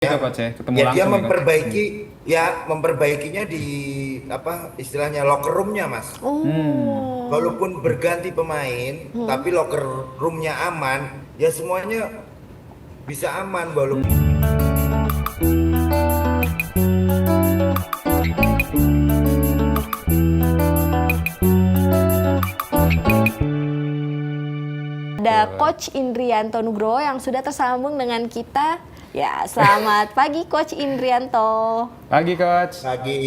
itu Ya, coach ya, ketemu ya dia langsung ya coach. memperbaikinya di apa istilahnya locker roomnya Mas. Hmm. Oh. Walaupun berganti pemain, Hmm. tapi locker roomnya aman, ya semuanya bisa aman walaupun. Ada Coach Indrianto Nugroho yang sudah tersambung dengan kita. Ya, selamat pagi Coach Indrianto. Pagi coach. Pagi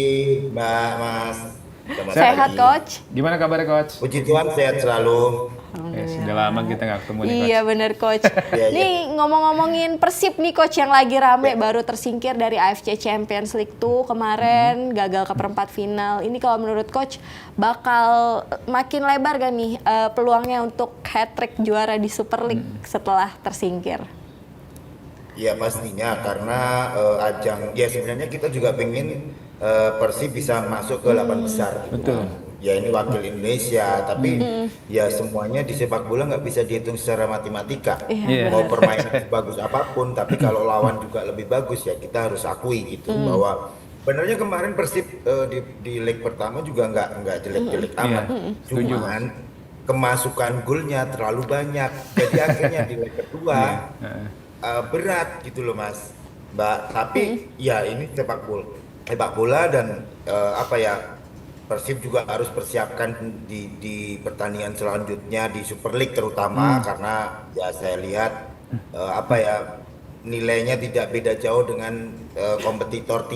Mbak Mas. Selamat Sehat pagi. Coach? Gimana kabarnya coach? Puji Tuhan sehat selalu. Sudah lama kita nggak ketemu nih coach. Iya bener Coach. Iya, iya. Nih ngomong-ngomongin Persib nih Coach yang lagi rame baru tersingkir dari AFC Champions League tuh kemarin gagal ke perempat final. Ini kalau menurut Coach bakal makin lebar gak nih peluangnya untuk hat-trick juara di Super League setelah tersingkir? Ya pastinya karena ajang ya sebenarnya kita juga pengen Persib bisa masuk ke 8 besar gitu. Betul. Ya ini wakil Indonesia tapi ya semuanya di sepak bola nggak bisa dihitung secara matematika. Iya. Mau permainan bagus apapun tapi kalau lawan juga lebih bagus ya kita harus akui gitu bahwa benernya kemarin Persib di leg pertama juga nggak jelek-jelek amat. Setuju. Cuman kemasukan golnya terlalu banyak. Jadi akhirnya di leg kedua Heeh. berat gitu loh Mas Mbak, tapi ya ini sepak bola dan apa ya Persib juga harus persiapkan di pertandingan selanjutnya di Super League terutama karena ya saya lihat apa ya nilainya tidak beda jauh dengan kompetitor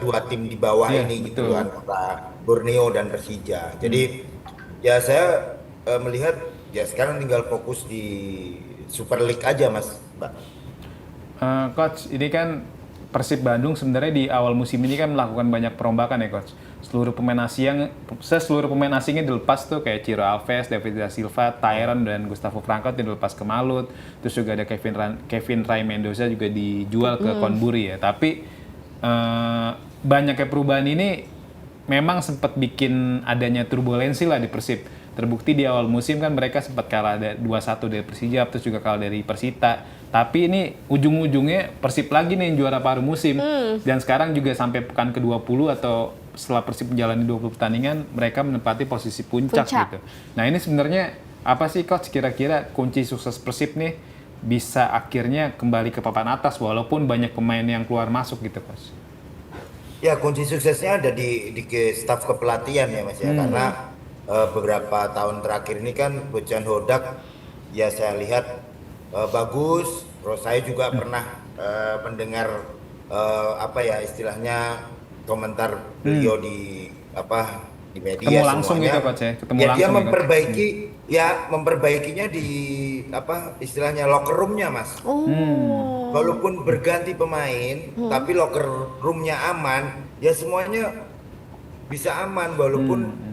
dua tim di bawah Iya, ini gitu betul. kan antara Borneo dan Persija. Jadi ya saya melihat ya sekarang tinggal fokus di Super League aja Mas Mbak. Coach, ini kan Persib Bandung sebenarnya di awal musim ini kan melakukan banyak perombakan ya coach. Seluruh pemain asingnya dilepas tuh kayak Ciro Alves, David da Silva, Tyron dan Gustavo Franco dilepas ke Malut. Terus juga ada Kevin Ray Mendoza juga dijual ke Konburi ya. Tapi banyaknya perubahan ini memang sempat bikin adanya turbulensi lah di Persib. Terbukti di awal musim kan mereka sempat kalah 2-1 dari Persija, terus juga kalah dari Persita. Tapi ini ujung-ujungnya Persib lagi nih yang juara paruh musim. Dan sekarang juga sampai pekan ke-20 atau setelah Persib menjalani 20 pertandingan, mereka menempati posisi puncak gitu. Nah ini sebenarnya apa sih Coach kira-kira kunci sukses Persib nih bisa akhirnya kembali ke papan atas walaupun banyak pemain yang keluar masuk gitu Coach? Ya kunci suksesnya ada di staf kepelatihan ya Mas ya karena beberapa tahun terakhir ini kan Bojan Hodak ya saya lihat bagus. Terus saya juga pernah mendengar apa ya istilahnya komentar beliau di apa di media Ketemu langsung semuanya. gitu Coach ya? Ketemu Ya dia langsung ya, Coach? memperbaiki ya memperbaikinya di apa istilahnya locker roomnya Mas. Walaupun berganti pemain, tapi locker roomnya aman, ya semuanya bisa aman walaupun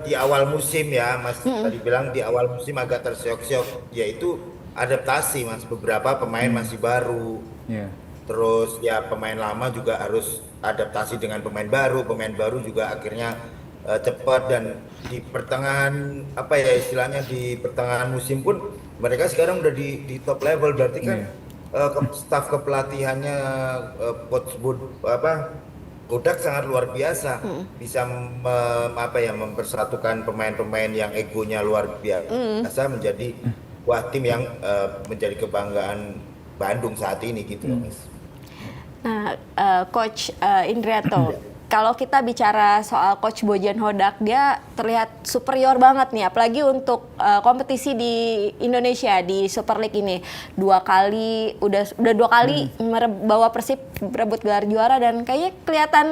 di awal musim ya Mas tadi bilang di awal musim agak terseok-seok, yaitu adaptasi Mas beberapa pemain masih baru, Iya. terus ya pemain lama juga harus adaptasi dengan pemain baru juga akhirnya cepat dan di pertengahan apa ya istilahnya di pertengahan musim pun mereka sekarang udah di top level berarti kan staf kepelatihannya coach apa Kodak sangat luar biasa bisa apa ya mempersatukan pemain-pemain yang egonya luar biasa menjadi buah tim yang menjadi kebanggaan Bandung saat ini gitu loh Mas. Nah, Coach Indrianto, kalau kita bicara soal Coach Bojan Hodak, dia terlihat superior banget nih, apalagi untuk kompetisi di Indonesia di Super League ini. Udah 2 kali bawa Persib berebut gelar juara dan kayaknya kelihatan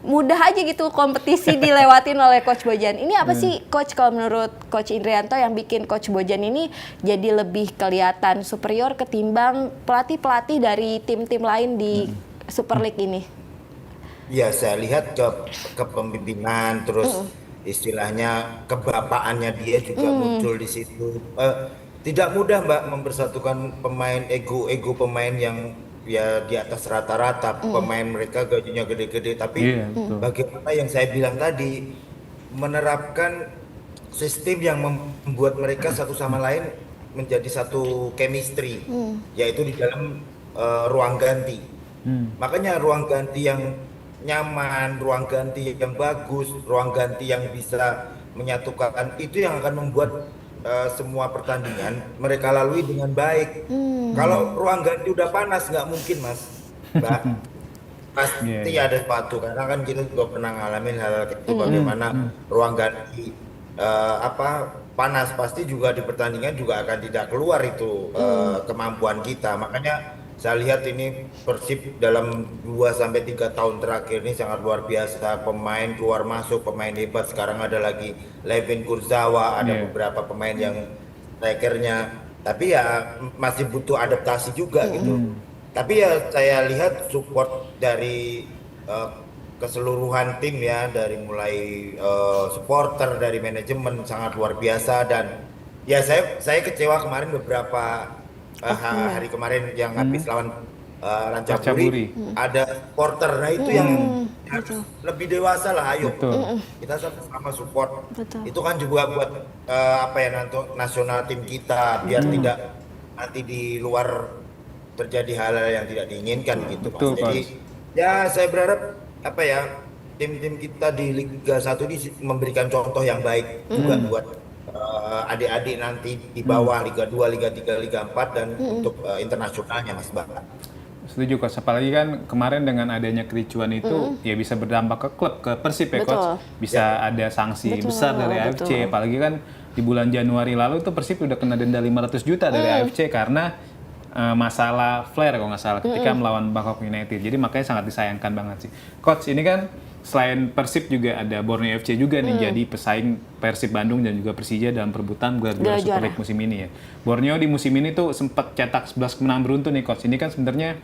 mudah aja gitu kompetisi dilewatin oleh Coach Bojan. Ini apa sih Coach kalau menurut Coach Indrianto yang bikin Coach Bojan ini jadi lebih kelihatan superior ketimbang pelatih-pelatih dari tim-tim lain di Super League ini? Ya, saya lihat kepemimpinan terus istilahnya kebapaannya dia juga muncul di situ. Tidak mudah Mbak mempersatukan pemain ego pemain yang ya di atas rata-rata. Pemain mereka gajinya gede-gede tapi Iya, betul. bagaimana yang saya bilang tadi menerapkan sistem yang membuat mereka satu sama lain menjadi satu chemistry yaitu di dalam ruang ganti. Makanya ruang ganti yang nyaman, ruang ganti yang bagus, ruang ganti yang bisa menyatukan itu yang akan membuat semua pertandingan mereka lalui dengan baik. Kalau ruang ganti udah panas nggak mungkin Mas, Mbak. Iya, Pasti iya. ada sepatu karena kan kita juga pernah ngalamin hal itu bagaimana ruang ganti panas pasti juga di pertandingan juga akan tidak keluar itu kemampuan kita. Makanya saya lihat ini Persib dalam 2 sampai 3 tahun terakhir ini sangat luar biasa, pemain keluar masuk, pemain hebat. Sekarang ada lagi Levin Kurzawa, ada Iya. beberapa pemain yang strikernya, tapi ya masih butuh adaptasi juga gitu. Tapi ya saya lihat support dari eh, keseluruhan tim ya, dari mulai supporter, dari manajemen sangat luar biasa. Dan ya saya kecewa kemarin beberapa hari kemarin yang habis lawan Rancaburi. Rancaburi ada supporter. Nah itu yang harus lebih dewasa lah, ayo Betul. kita sama-sama support. Betul. Itu kan juga buat untuk nasional tim kita biar tidak nanti di luar terjadi hal-hal yang tidak diinginkan gitu Mas. Betul, Jadi Coach. ya saya berharap tim-tim kita di Liga 1 ini memberikan contoh yang baik juga buat adik-adik nanti di bawah Liga 2, Liga 3, Liga 4 dan untuk internasionalnya Mas Bang. Setuju, Coach. Apalagi kan kemarin dengan adanya kericuan itu ya bisa berdampak ke klub, ke Persib ya, Betul. Coach. Bisa ada sanksi Betul, besar dari AFC. Apalagi kan di bulan Januari lalu tuh Persib udah kena denda 500 juta dari AFC karena masalah flare kalau nggak salah ketika melawan Bangkok United. Jadi makanya sangat disayangkan banget sih. Coach, ini kan selain Persib juga ada Borneo FC juga nih jadi pesaing Persib Bandung dan juga Persija dalam perebutan gelar juara Super League musim ini ya. Borneo di musim ini tuh sempat cetak 11 kemenangan beruntun nih, Coach. Ini kan sebenarnya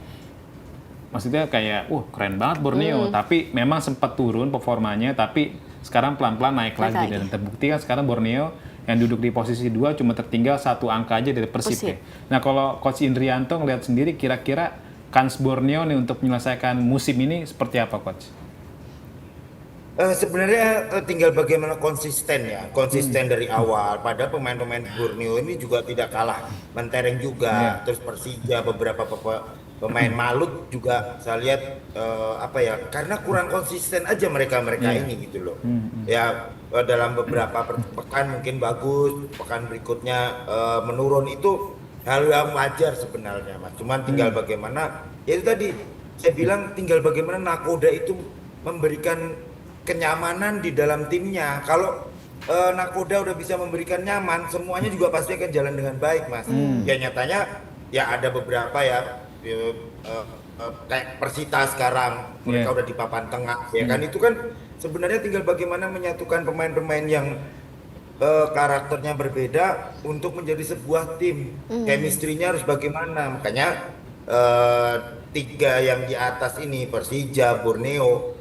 maksudnya kayak keren banget Borneo, tapi memang sempat turun performanya, tapi sekarang pelan-pelan naik lagi dan terbukti kan sekarang Borneo yang duduk di posisi 2 cuma tertinggal 1 angka aja dari Persib ya. Nah kalau Coach Indrianto ngelihat sendiri kira-kira kans Borneo nih untuk menyelesaikan musim ini seperti apa, Coach? Sebenarnya tinggal bagaimana konsisten dari awal. Padahal pemain-pemain Borneo ini juga tidak kalah mentereng juga. Terus Persija beberapa pemain Malut juga saya lihat karena kurang konsisten aja mereka ini gitu loh. Ya dalam beberapa pekan mungkin bagus, pekan berikutnya menurun, itu hal yang wajar sebenarnya Mas. Cuman tinggal bagaimana, ya itu tadi saya bilang tinggal bagaimana nakoda itu memberikan kenyamanan di dalam timnya. Kalau nakoda udah bisa memberikan nyaman, semuanya juga pasti akan jalan dengan baik Mas. Ya nyatanya ya ada beberapa kayak Persita sekarang mereka udah di papan tengah ya kan. Itu kan sebenarnya tinggal bagaimana menyatukan pemain-pemain yang karakternya berbeda untuk menjadi sebuah tim. Chemistry-nya harus bagaimana. Makanya 3 yang di atas ini, Persija, Borneo,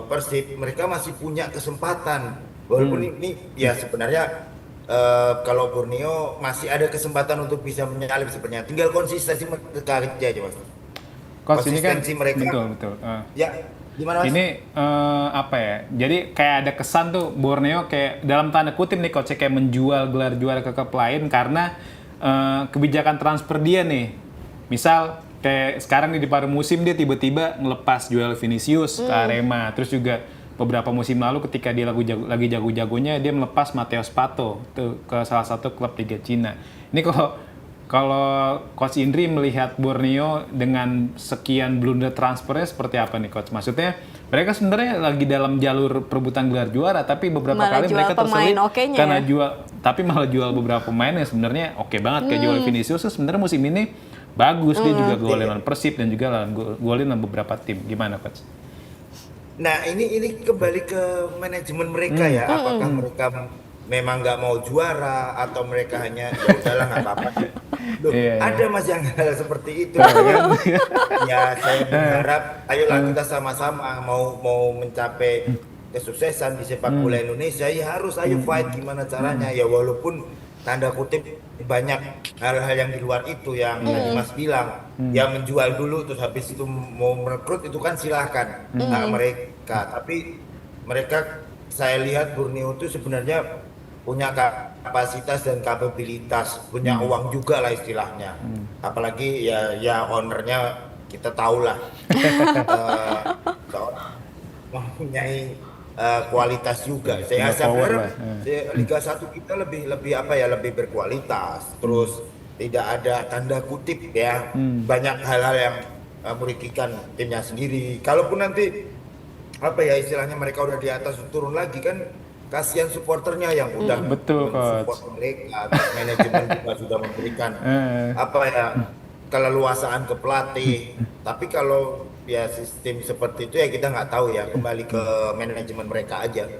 Persib, mereka masih punya kesempatan. Walaupun ini ya sebenarnya kalau Borneo masih ada kesempatan untuk bisa menyalip sebenarnya. Tinggal konsistensi mereka aja Mas. Coach, ini kan Konsistensi mereka. betul. Ya, gimana Mas? Ini apa ya? Jadi kayak ada kesan tuh Borneo kayak dalam tanda kutip nih, Coach, kayak menjual gelar juara ke klub lain karena kebijakan transfer dia nih. Misal kayak sekarang di paruh musim dia tiba-tiba ngelepas Joel Vinicius ke Arema. Terus juga beberapa musim lalu ketika dia lagi jago-jagonya dia melepas Mateus Pato tuh ke salah satu klub Liga Cina. Ini kalau Coach Indri melihat Borneo dengan sekian blunder transfernya seperti apa nih, Coach? Maksudnya mereka sebenarnya lagi dalam jalur perebutan gelar juara, tapi beberapa malah kali mereka tersulit karena ya? tapi malah jual beberapa pemain yang sebenarnya oke banget kayak Joel Vinicius sebenarnya musim ini bagus, dia juga golin lawan Persib dan juga golin lawan beberapa tim. Gimana, Coach? Nah ini kembali ke manajemen mereka ya. Apakah mereka memang nggak mau juara atau mereka hanya ya udahlah nggak apa-apa. Loh, ada Mas yang hal seperti itu. Ya saya berharap ayolah kita sama-sama mau mencapai kesuksesan di sepak bola Indonesia, ya harus ayo fight gimana caranya ya, walaupun tanda kutip banyak hal-hal yang di luar itu yang tadi Mas bilang, yang menjual dulu terus habis itu mau merekrut itu kan silahkan mereka. Tapi mereka saya lihat Borneo itu sebenarnya punya kapasitas dan kapabilitas, punya uang juga lah istilahnya. Apalagi ya ownernya kita tahulah seorang mempunyai kualitas juga. Saya berharap Liga 1 kita lebih apa ya, lebih berkualitas. Terus tidak ada tanda kutip ya, banyak hal-hal yang merugikan timnya sendiri. Kalaupun nanti apa ya istilahnya mereka udah di atas turun lagi kan, kasihan supporternya yang udah Betul, support mereka. Manajemen juga sudah memberikan apa ya keleluasaan ke pelatih. Tapi kalau ya sistem seperti itu ya kita nggak tahu ya, kembali ke manajemen mereka aja.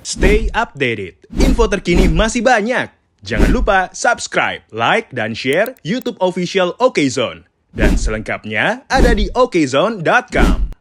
Stay updated. Info terkini masih banyak. Jangan lupa subscribe, like, dan share YouTube official OKZone. Dan selengkapnya ada di okezone.com.